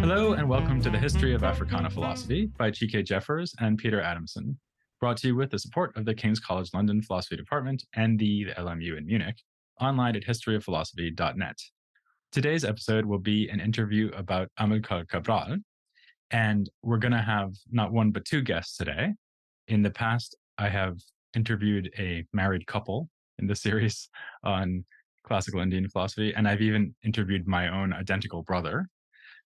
Hello, and welcome to the History of Africana Philosophy by T.K. Jeffers and Peter Adamson, brought to you with the support of the King's College London Philosophy Department and the LMU in Munich, online at historyofphilosophy.net. Today's episode will be an interview about Amílcar Cabral, and we're going to have not one but two guests today. In the past, I have interviewed a married couple in the series on classical Indian philosophy, and I've even interviewed my own identical brother.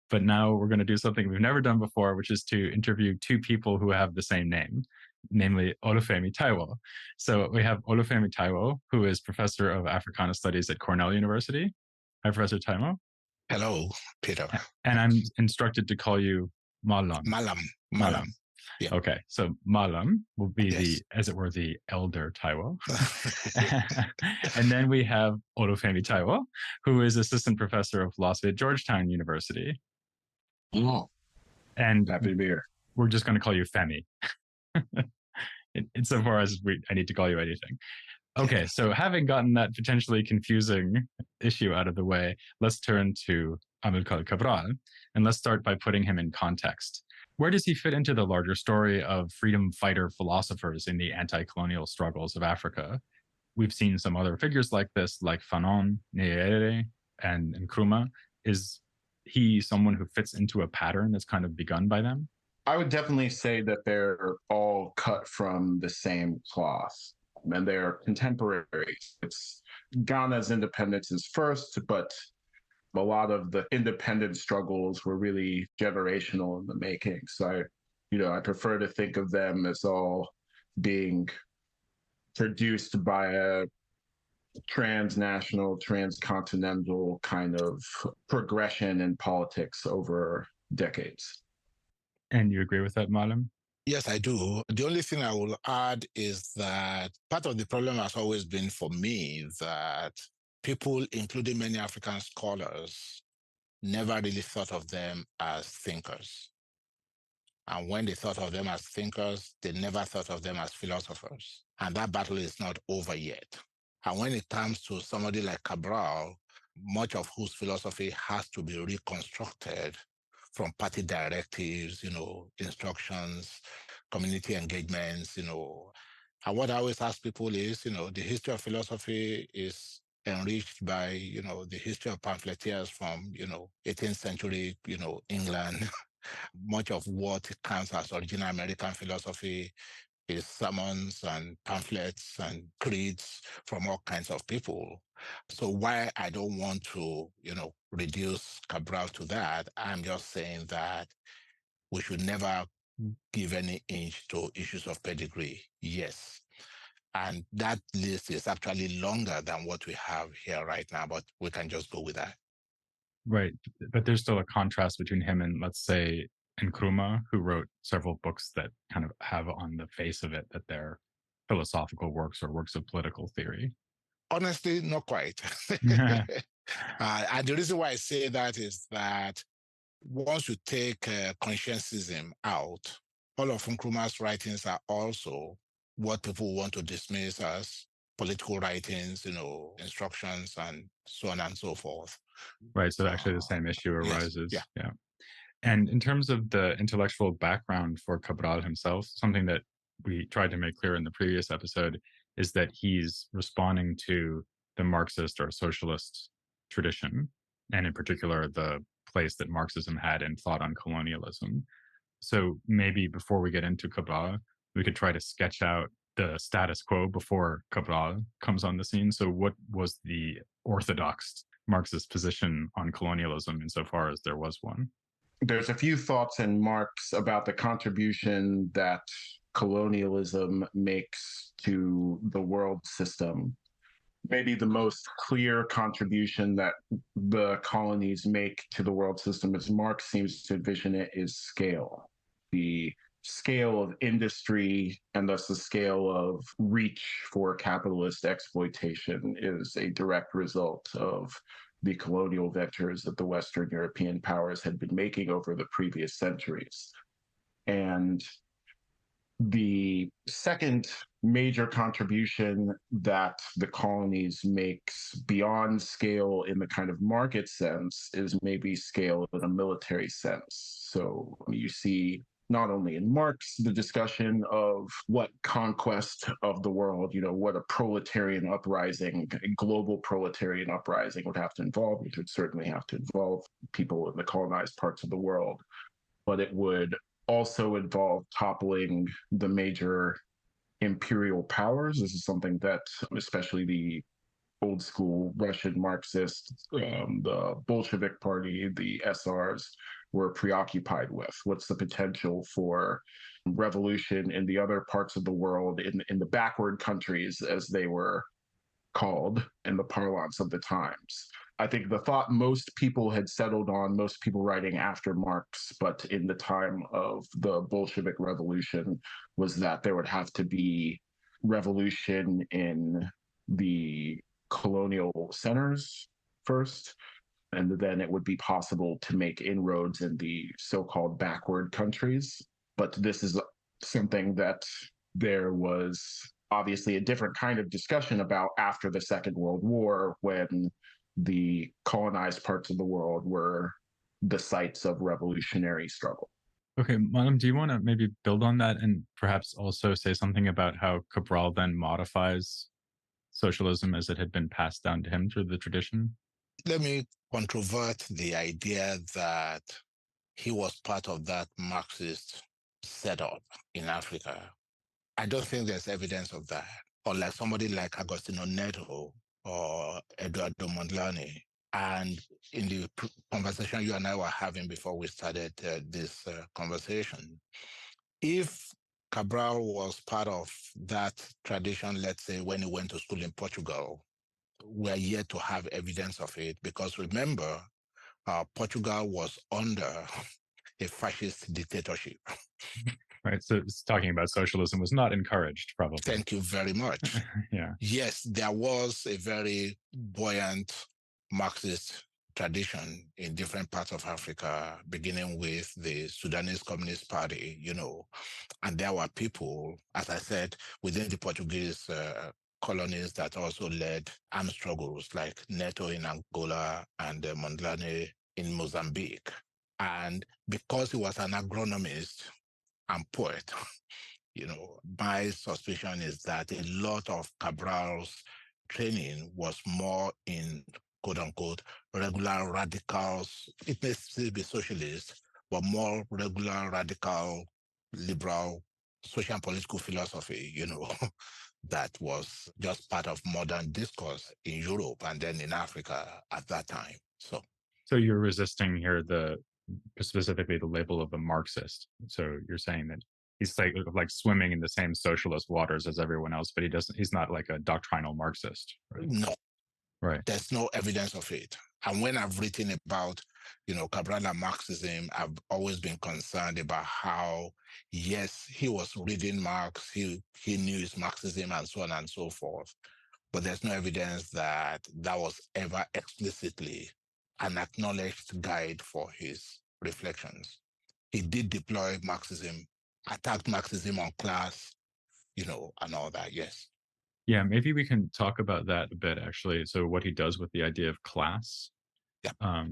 But now we're going to do something we've never done before, which is to interview two people who have the same name, namely Olufemi Taiwo. So we have Olufemi Taiwo, who is Professor of Africana Studies at Cornell University. Hi, Professor Taiwo. Hello, Peter. And I'm instructed to call you Malam. Malam. Yeah. Okay, so Malam will be as it were, the elder Taiwo. And then we have Olufemi Taiwo, who is Assistant Professor of Philosophy at Georgetown University. Oh, and happy to be here. We're just going to call you Femi, insofar as I need to call you anything. Okay, so having gotten that potentially confusing issue out of the way, let's turn to Amílcar Cabral, and let's start by putting him in context. Where does he fit into the larger story of freedom fighter philosophers in the anti-colonial struggles of Africa? We've seen some other figures like this, like Fanon, Nyerere, and Nkrumah. Is he someone who fits into a pattern that's kind of begun by them? I would definitely say that they're all cut from the same cloth, and they're contemporaries. It's Ghana's independence is first, but a lot of the independence struggles were really generational in the making. So I prefer to think of them as all being produced by a transnational, transcontinental kind of progression in politics over decades. And you agree with that, Malam? Yes, I do. The only thing I will add is that part of the problem has always been for me that people, including many African scholars, never really thought of them as thinkers. And when they thought of them as thinkers, they never thought of them as philosophers. And that battle is not over yet. And when it comes to somebody like Cabral, much of whose philosophy has to be reconstructed from party directives, instructions, community engagements, And what I always ask people is, the history of philosophy is enriched by, the history of pamphleteers from, 18th century, England. Much of what counts as original American philosophy is sermons and pamphlets and creeds from all kinds of people. So why I don't want to, reduce Cabral to that, I'm just saying that we should never give any inch to issues of pedigree. Yes. And that list is actually longer than what we have here right now, but we can just go with that. Right. But there's still a contrast between him and, let's say, Nkrumah, who wrote several books that kind of have on the face of it that they're philosophical works or works of political theory. Honestly, not quite. And the reason why I say that is that once you take conscientism out, all of Nkrumah's writings are also what people want to dismiss as political writings, instructions, and so on and so forth. Right. So actually the same issue arises. Yes, yeah. And in terms of the intellectual background for Cabral himself, something that we tried to make clear in the previous episode is that he's responding to the Marxist or socialist tradition, and in particular, the place that Marxism had in thought on colonialism. So maybe before we get into Cabral, we could try to sketch out the status quo before Cabral comes on the scene. So what was the orthodox Marxist position on colonialism insofar as there was one? There's a few thoughts in Marx about the contribution that colonialism makes to the world system. Maybe the most clear contribution that the colonies make to the world system, as Marx seems to envision it, is scale. The scale of industry and thus the scale of reach for capitalist exploitation is a direct result of the colonial ventures that the Western European powers had been making over the previous centuries. And The second major contribution that the colonies makes beyond scale in the kind of market sense is maybe scale in a military sense. So you see not only in Marx the discussion of what conquest of the world, what a proletarian uprising, a global proletarian uprising would have to involve. It would certainly have to involve people in the colonized parts of the world, but it would also involve toppling the major imperial powers. This is something that especially the old school Russian Marxists, the Bolshevik Party, the SRs were preoccupied with. What's the potential for revolution in the other parts of the world, in the backward countries, as they were called in the parlance of the times? I think the thought most people had settled on, most people writing after Marx, but in the time of the Bolshevik Revolution, was that there would have to be revolution in the colonial centers first, and then it would be possible to make inroads in the so-called backward countries. But this is something that there was obviously a different kind of discussion about after the Second World War, when the colonized parts of the world were the sites of revolutionary struggle. Okay, Madam, do you want to maybe build on that and perhaps also say something about how Cabral then modifies socialism as it had been passed down to him through the tradition? Let me controvert the idea that he was part of that Marxist setup in Africa. I don't think there's evidence of that. Or like somebody like Agostino Neto or Eduardo Mondlane. And in the conversation you and I were having before we started this conversation, if Cabral was part of that tradition, let's say when he went to school in Portugal, we're yet to have evidence of it, because remember, Portugal was under a fascist dictatorship. Right. So it's talking about socialism was not encouraged, probably. Thank you very much. Yeah. Yes, there was a very buoyant Marxist tradition in different parts of Africa, beginning with the Sudanese Communist Party, and there were people, as I said, within the Portuguese colonies that also led armed struggles, like Neto in Angola and Mondlane in Mozambique. And because he was an agronomist and poet, my suspicion is that a lot of Cabral's training was more in, quote unquote, regular radicals. It may still be socialist, but more regular, radical, liberal, social and political philosophy, that was just part of modern discourse in Europe and then in Africa at that time. So you're resisting here specifically the label of a Marxist. So you're saying that he's like swimming in the same socialist waters as everyone else, but he's not like a doctrinal Marxist. Right? No. Right. There's no evidence of it. And when I've written about, Cabral and Marxism, I've always been concerned about how, yes, he was reading Marx, he knew his Marxism and so on and so forth, but there's no evidence that that was ever explicitly an acknowledged guide for his reflections. He did deploy Marxism, attacked Marxism on class, and all that, yes. Yeah, maybe we can talk about that a bit, actually. So what he does with the idea of class. Yeah.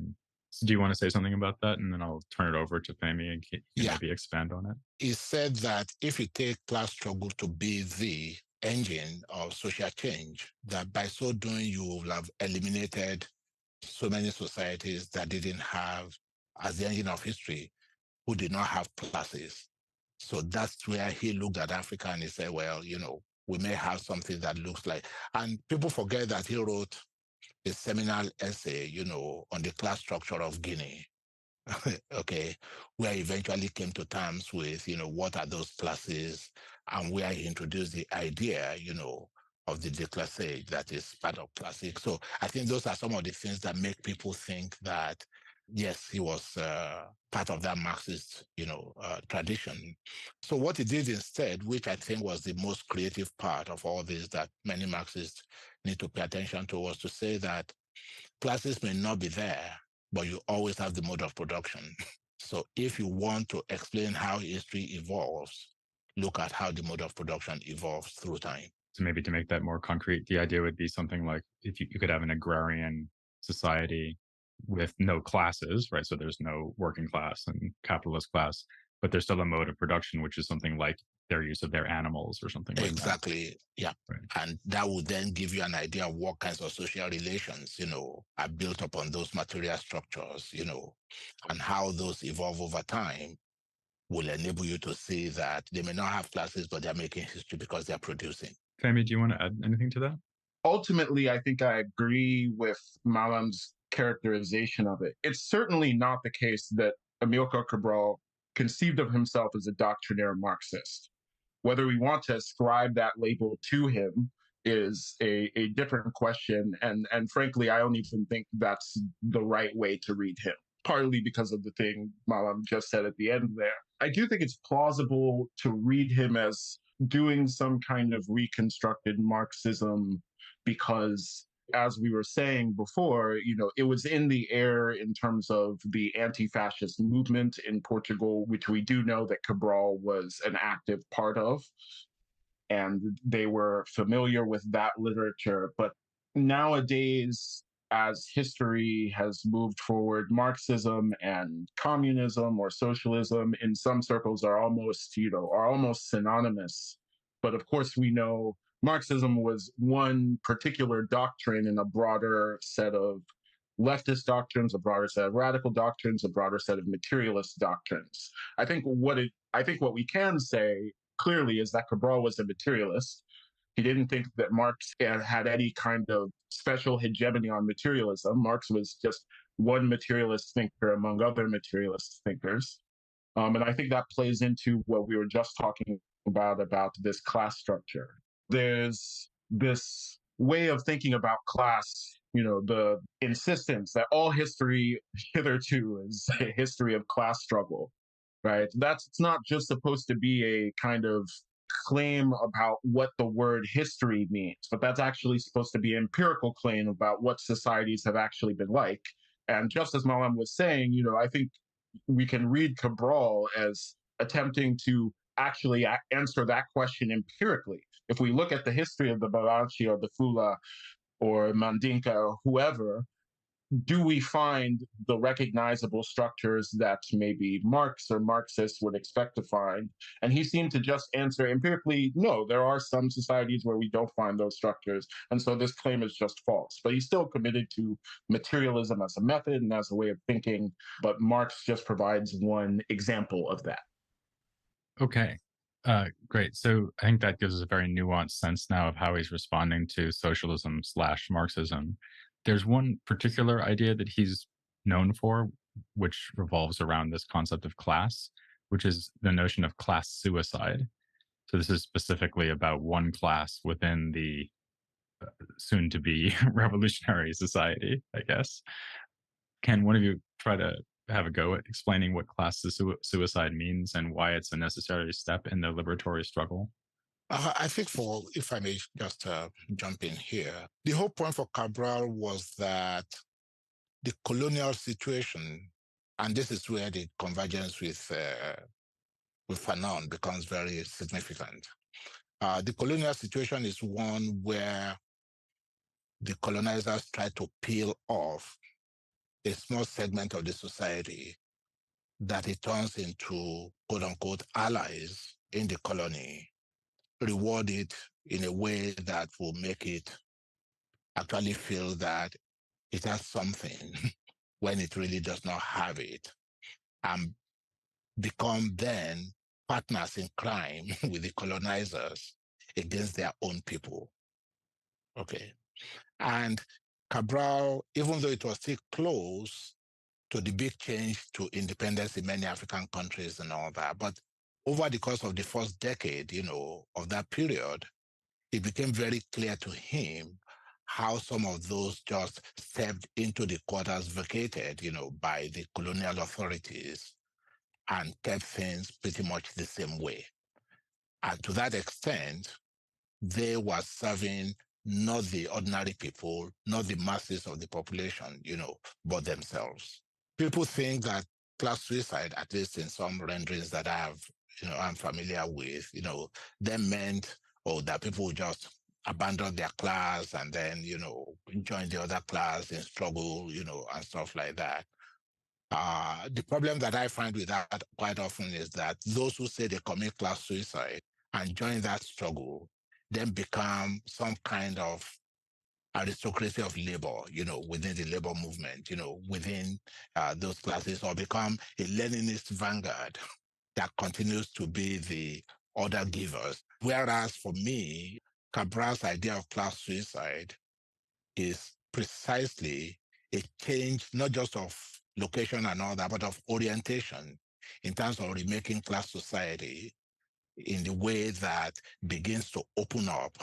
So do you want to say something about that? And then I'll turn it over to Femi and maybe expand on it. He said that if you take class struggle to be the engine of social change, that by so doing, you will have eliminated so many societies that didn't have, as the engine of history, who did not have classes. So that's where he looked at Africa and he said, well, we may have something that looks like, and people forget that he wrote a seminal essay, on the class structure of Guinea, okay, where he eventually came to terms with, what are those classes, and where he introduced the idea, of the déclassage that is part of classic. So I think those are some of the things that make people think that, yes, he was part of that Marxist, tradition. So what he did instead, which I think was the most creative part of all this that many Marxists need to pay attention to, was to say that classes may not be there, but you always have the mode of production. So if you want to explain how history evolves, look at how the mode of production evolves through time. So maybe to make that more concrete, the idea would be something like if you could have an agrarian society with no classes, right? So there's no working class and capitalist class, but there's still a mode of production, which is something like their use of their animals or something like that. Exactly. Yeah. Right. And that would then give you an idea of what kinds of social relations, are built upon those material structures, and how those evolve over time will enable you to see that they may not have classes, but they're making history because they're producing. Femi, do you want to add anything to that? Ultimately, I think I agree with Malam's characterization of it. It's certainly not the case that Amílcar Cabral conceived of himself as a doctrinaire Marxist. Whether we want to ascribe that label to him is a different question. And frankly, I don't even think that's the right way to read him, partly because of the thing Malam just said at the end there. I do think it's plausible to read him as doing some kind of reconstructed Marxism because, as we were saying before, it was in the air in terms of the anti-fascist movement in Portugal, which we do know that Cabral was an active part of, and they were familiar with that literature. But nowadays, as history has moved forward, Marxism and communism or socialism in some circles are almost synonymous. But of course, we know Marxism was one particular doctrine in a broader set of leftist doctrines, a broader set of radical doctrines, a broader set of materialist doctrines. I think what we can say clearly is that Cabral was a materialist. He didn't think that Marx had any kind of special hegemony on materialism. Marx was just one materialist thinker among other materialist thinkers. And I think that plays into what we were just talking about this class structure. There's this way of thinking about class, the insistence that all history hitherto is a history of class struggle, right? It's not just supposed to be a kind of claim about what the word history means, but that's actually supposed to be an empirical claim about what societies have actually been like. And just as Malam was saying, I think we can read Cabral as attempting to actually answer that question empirically. If we look at the history of the Balanchi or the Fula or Mandinka or whoever, do we find the recognizable structures that maybe Marx or Marxists would expect to find? And he seemed to just answer empirically, no, there are some societies where we don't find those structures. And so this claim is just false. But he's still committed to materialism as a method and as a way of thinking. But Marx just provides one example of that. Okay. Great. So I think that gives us a very nuanced sense now of how he's responding to socialism/Marxism. There's one particular idea that he's known for, which revolves around this concept of class, which is the notion of class suicide. So this is specifically about one class within the soon to be revolutionary society, I guess. Can one of you try to have a go at explaining what class suicide means and why it's a necessary step in the liberatory struggle? I think if I may just jump in here, the whole point for Cabral was that the colonial situation, and this is where the convergence with Fanon becomes very significant. The colonial situation is one where the colonizers try to peel off a small segment of the society that it turns into quote unquote allies in the colony, reward it in a way that will make it actually feel that it has something when it really does not have it, and become then partners in crime with the colonizers against their own people. Okay. And Cabral, even though it was still close to the big change to independence in many African countries and all that, but over the course of the first decade, of that period, it became very clear to him how some of those just stepped into the quarters vacated, by the colonial authorities and kept things pretty much the same way. And to that extent, they were serving not the ordinary people, not the masses of the population, but themselves. People think that class suicide, at least in some renderings that I have I'm familiar with, then meant, oh, that people would just abandon their class and then, join the other class and struggle, and stuff like that. The problem that I find with that quite often is that those who say they commit class suicide and join that struggle then become some kind of aristocracy of labor, within the labor movement, within those classes, or become a Leninist vanguard that continues to be the order givers. Whereas for me, Cabral's idea of class suicide is precisely a change, not just of location and all that, but of orientation in terms of remaking class society in the way that begins to open up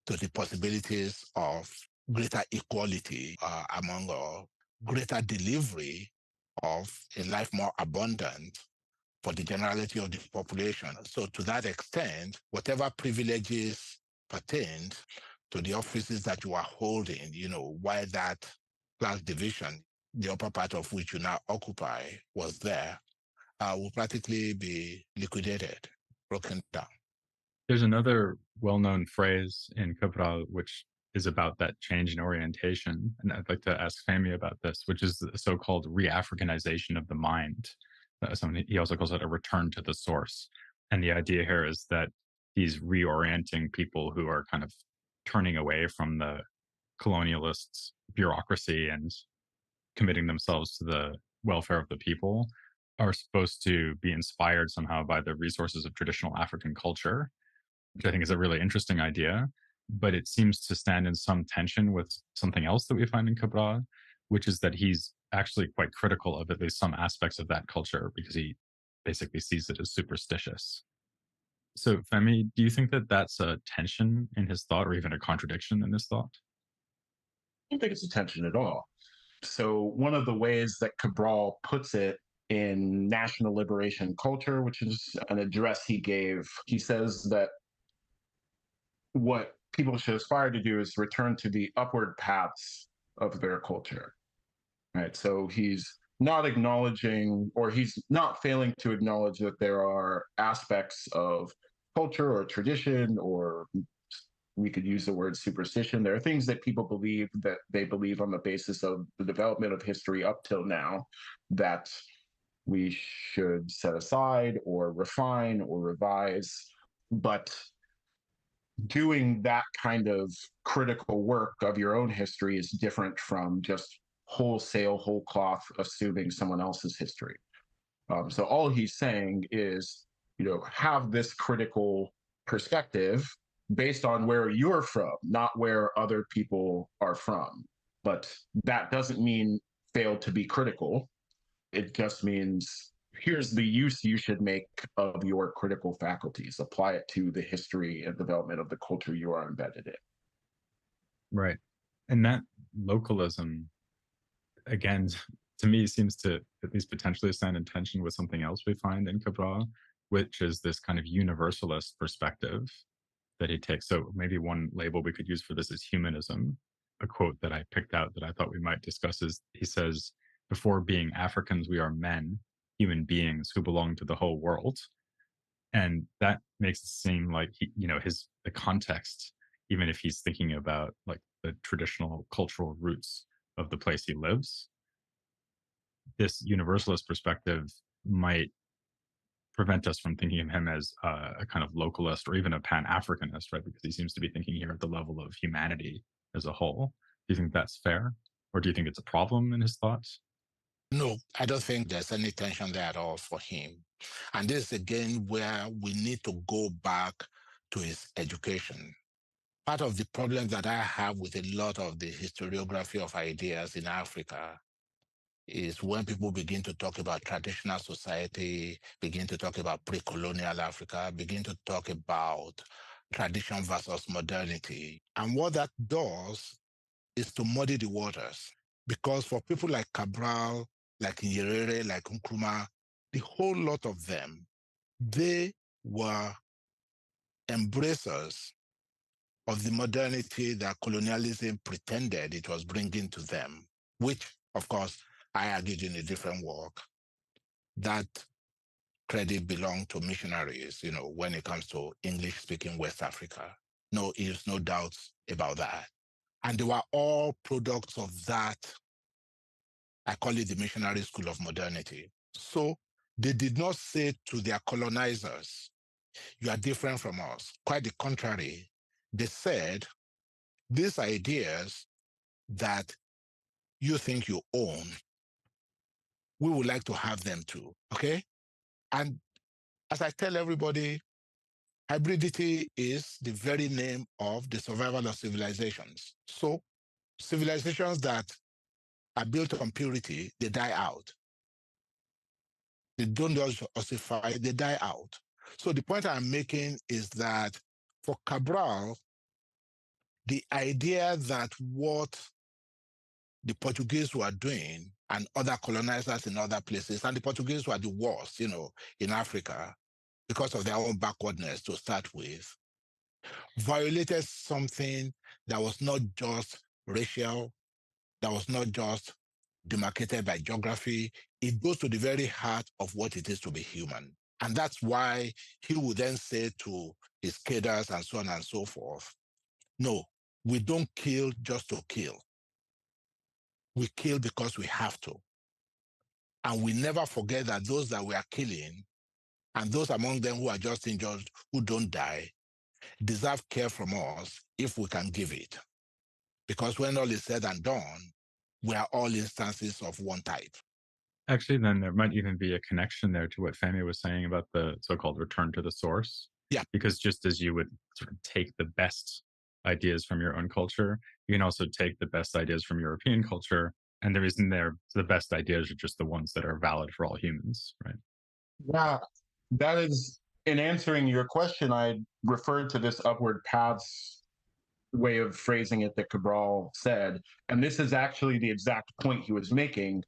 to the possibilities of greater equality among all, greater delivery of a life more abundant for the generality of the population. So to that extent, whatever privileges pertained to the offices that you are holding, why that class division, the upper part of which you now occupy, was there, will practically be liquidated, broken down. There's another well-known phrase in Cabral which is about that change in orientation, and I'd like to ask Femi about this, which is the so-called re-Africanization of the mind. He also calls it a return to the source. And the idea here is that he's reorienting people who are kind of turning away from the colonialist bureaucracy and committing themselves to the welfare of the people, are supposed to be inspired somehow by the resources of traditional African culture, which I think is a really interesting idea. But it seems to stand in some tension with something else that we find in Cabral, which is that he's actually quite critical of at least some aspects of that culture because he basically sees it as superstitious. So, Femi, do you think that that's a tension in his thought or even a contradiction in his thought? I don't think it's a tension at all. So, one of the ways that Cabral puts it in National Liberation Culture, which is an address he gave, he says that what people should aspire to do is return to the upward paths of their culture. Right. So he's not acknowledging, or he's not failing to acknowledge, that there are aspects of culture or tradition, or we could use the word superstition. There are things that people believe, that they believe on the basis of the development of history up till now, that we should set aside or refine or revise. But doing that kind of critical work of your own history is different from just wholesale, whole cloth assuming someone else's history. So all he's saying is, have this critical perspective based on where you're from, not where other people are from. But that doesn't mean fail to be critical. It just means, here's the use you should make of your critical faculties. Apply it to the history and development of the culture you are embedded in. Right. And that localism, again, to me, seems to at least potentially stand in tension with something else we find in Cabral, which is this kind of universalist perspective that he takes. So maybe one label we could use for this is humanism. A quote that I picked out that I thought we might discuss is, he says, "Before being Africans, we are men, human beings who belong to the whole world." And that makes it seem like the context, even if he's thinking about like the traditional cultural roots of the place he lives, this universalist perspective might prevent us from thinking of him as a kind of localist or even a pan-Africanist, right? Because he seems to be thinking here at the level of humanity as a whole. Do you think that's fair? Or do you think it's a problem in his thoughts? No, I don't think there's any tension there at all for him. And this is again where we need to go back to his education. Part of the problem that I have with a lot of the historiography of ideas in Africa is when people begin to talk about traditional society, begin to talk about pre-colonial Africa, begin to talk about tradition versus modernity. And what that does is to muddy the waters. Because for people like Cabral, like Nyerere, like Nkrumah, the whole lot of them, they were embracers of the modernity that colonialism pretended it was bringing to them, which, of course, I argued in a different work, that credit belonged to missionaries, when it comes to English-speaking West Africa. No ifs, no doubts about that. And they were all products of that. I call it the missionary school of modernity. So they did not say to their colonizers, you are different from us. Quite the contrary. They said, these ideas that you think you own, we would like to have them too, okay? And as I tell everybody, hybridity is the very name of the survival of civilizations. So civilizations that are built on purity, they die out. They don't just ossify, they die out. So the point I'm making is that for Cabral, the idea that what the Portuguese were doing and other colonizers in other places, and the Portuguese were the worst, in Africa, because of their own backwardness to start with, violated something that was not just racial, that was not just demarcated by geography. It goes to the very heart of what it is to be human. And that's why he would then say to his cadres and so on and so forth, no, we don't kill just to kill. We kill because we have to. And we never forget that those that we are killing, and those among them who are just injured, who don't die, deserve care from us if we can give it. Because when all is said and done, we are all instances of one type. Actually, then there might even be a connection there to what Femi was saying about the so-called return to the source. Yeah. Because just as you would sort of take the best ideas from your own culture, you can also take the best ideas from European culture. And the reason the best ideas are just the ones that are valid for all humans, right? Yeah, that is, in answering your question, I referred to this upward paths way of phrasing it that Cabral said. And this is actually the exact point he was making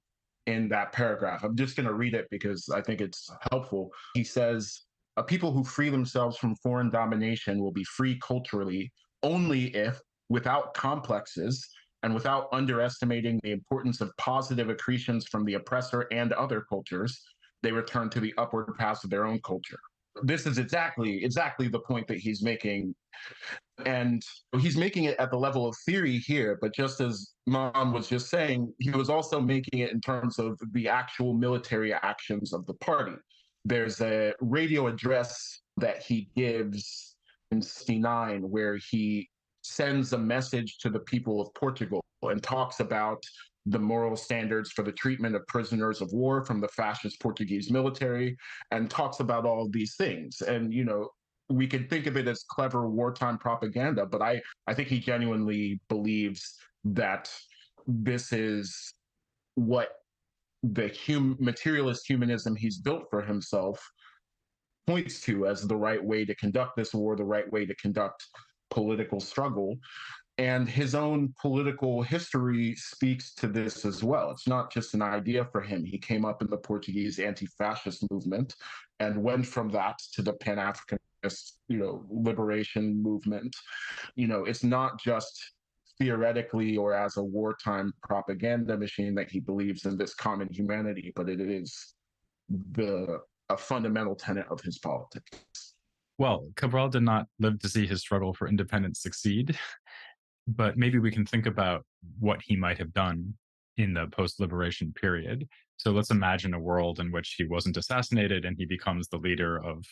in that paragraph. I'm just going to read it because I think it's helpful. He says, a people who free themselves from foreign domination will be free culturally only if, without complexes, and without underestimating the importance of positive accretions from the oppressor and other cultures, they return to the upward paths of their own culture. This is exactly the point that he's making. And he's making it at the level of theory here, but just as Mom was just saying, he was also making it in terms of the actual military actions of the party. There's a radio address that he gives in 69 where he sends a message to the people of Portugal and talks about the moral standards for the treatment of prisoners of war from the fascist Portuguese military, and talks about all of these things. And, we can think of it as clever wartime propaganda, but I think he genuinely believes that this is what the materialist humanism he's built for himself points to as the right way to conduct this war, the right way to conduct political struggle. And his own political history speaks to this as well. It's not just an idea for him. He came up in the Portuguese anti-fascist movement and went from that to the Pan-Africanist, liberation movement. It's not just theoretically or as a wartime propaganda machine that he believes in this common humanity, but it is a fundamental tenet of his politics. Well, Cabral did not live to see his struggle for independence succeed, but maybe we can think about what he might have done in the post-liberation period. So let's imagine a world in which he wasn't assassinated and he becomes the leader of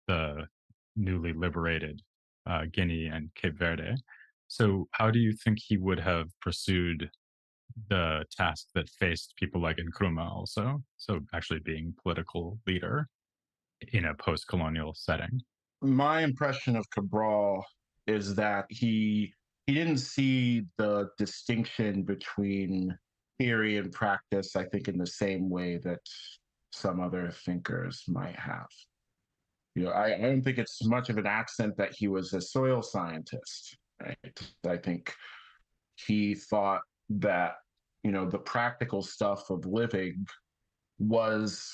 the newly liberated Guinea and Cape Verde. So how do you think he would have pursued the task that faced people like Nkrumah also? So actually being political leader in a post-colonial setting. My impression of Cabral is that he didn't see the distinction between theory and practice, I think, in the same way that some other thinkers might have. I don't think it's much of an accident that he was a soil scientist, right? I think he thought that, the practical stuff of living was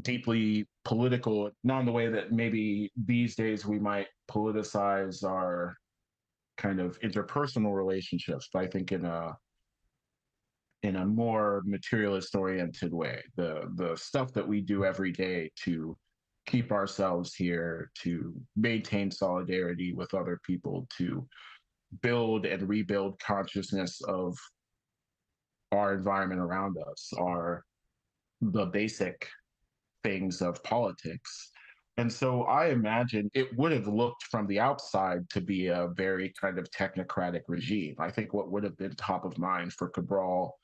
deeply political, not in the way that maybe these days we might politicize our kind of interpersonal relationships, but I think in a in a more materialist oriented way. The stuff that we do every day to keep ourselves here, to maintain solidarity with other people, to build and rebuild consciousness of our environment around us are the basic things of politics. And so I imagine it would have looked from the outside to be a very kind of technocratic regime. I think what would have been top of mind for Cabral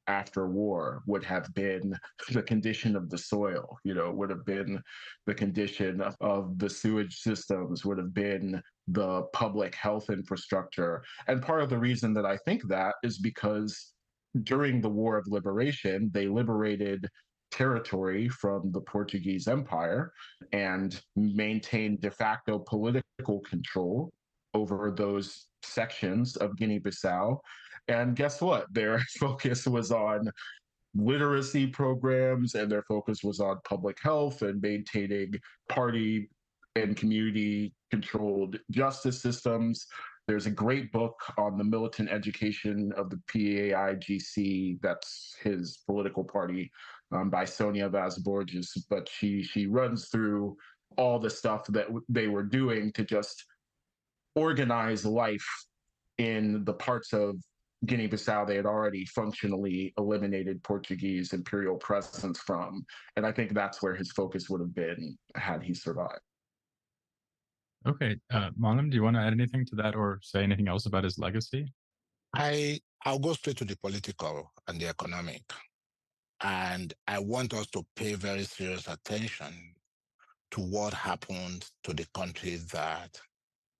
after war would have been the condition of the soil, would have been the condition of the sewage systems, would have been the public health infrastructure. And part of the reason that I think that is because during the War of Liberation, they liberated territory from the Portuguese Empire and maintained de facto political control over those sections of Guinea-Bissau. And guess what? Their focus was on literacy programs, and their focus was on public health and maintaining party and community controlled justice systems. There's a great book on the militant education of the PAIGC, that's his political party, by Sonia Vaz Borges. But she runs through all the stuff that they were doing to just organize life in the parts of Guinea-Bissau they had already functionally eliminated Portuguese imperial presence from. And I think that's where his focus would have been had he survived. Okay, Malam, do you want to add anything to that or say anything else about his legacy? I'll go straight to the political and the economic. And I want us to pay very serious attention to what happened to the country that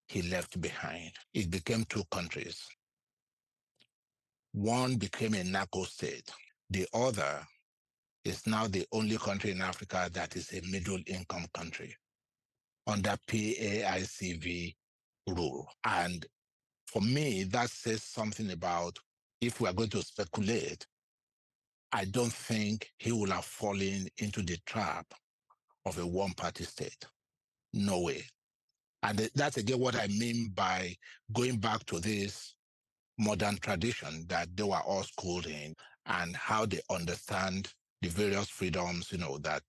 he left behind. It became two countries. One became a narco state. The other is now the only country in Africa that is a middle-income country under PAICV rule. And for me, that says something about, if we are going to speculate, I don't think he will have fallen into the trap of a one-party state. No way. And that's again what I mean by going back to this modern tradition that they were all schooled in and how they understand the various freedoms, that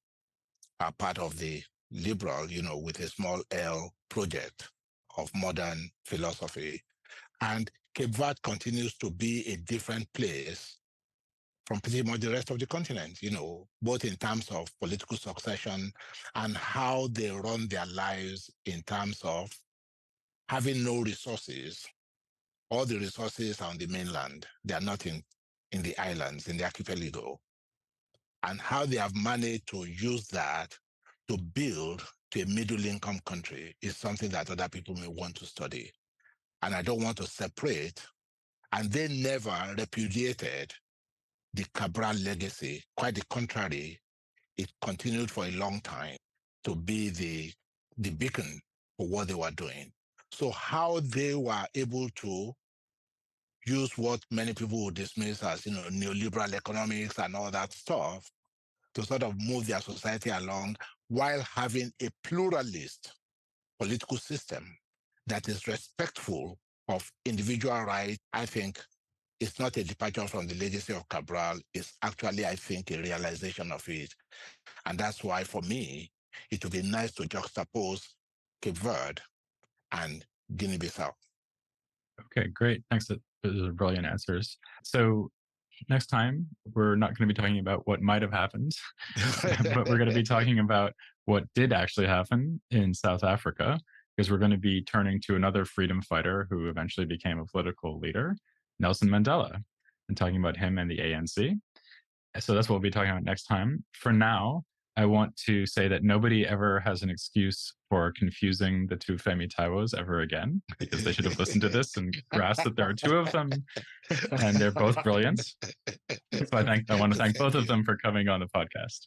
are part of the liberal, with a small L project of modern philosophy. And Cape Verde continues to be a different place from pretty much the rest of the continent, both in terms of political succession and how they run their lives in terms of having no resources. All the resources are on the mainland. They are not in the islands, in the archipelago. And how they have managed to use that to build to a middle-income country is something that other people may want to study. And I don't want to separate. And they never repudiated the Cabral legacy. Quite the contrary, it continued for a long time to be the beacon for what they were doing. So how they were able to use what many people would dismiss as, neoliberal economics and all that stuff to sort of move their society along while having a pluralist political system that is respectful of individual rights, I think it's not a departure from the legacy of Cabral. It's actually, I think, a realization of it. And that's why, for me, it would be nice to juxtapose Cape Verde and Guinea-Bissau. Okay, great. Thanks. Those are brilliant answers. So next time, we're not going to be talking about what might have happened, but we're going to be talking about what did actually happen in South Africa, because we're going to be turning to another freedom fighter who eventually became a political leader, Nelson Mandela, and talking about him and the ANC. So that's what we'll be talking about next time. For now, I want to say that nobody ever has an excuse for confusing the two Femi Taiwos ever again, because they should have listened to this and grasped that there are two of them, and they're both brilliant. So I want to thank both of them for coming on the podcast.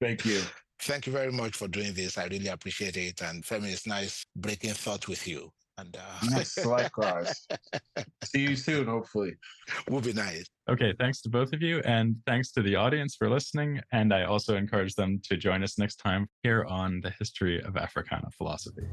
Thank you. Thank you very much for doing this. I really appreciate it. And Femi, it's nice breaking thought with you. And Yes, likewise. See you soon, hopefully. Will be nice. Okay, thanks to both of you, and thanks to the audience for listening. And I also encourage them to join us next time here on the History of Africana Philosophy.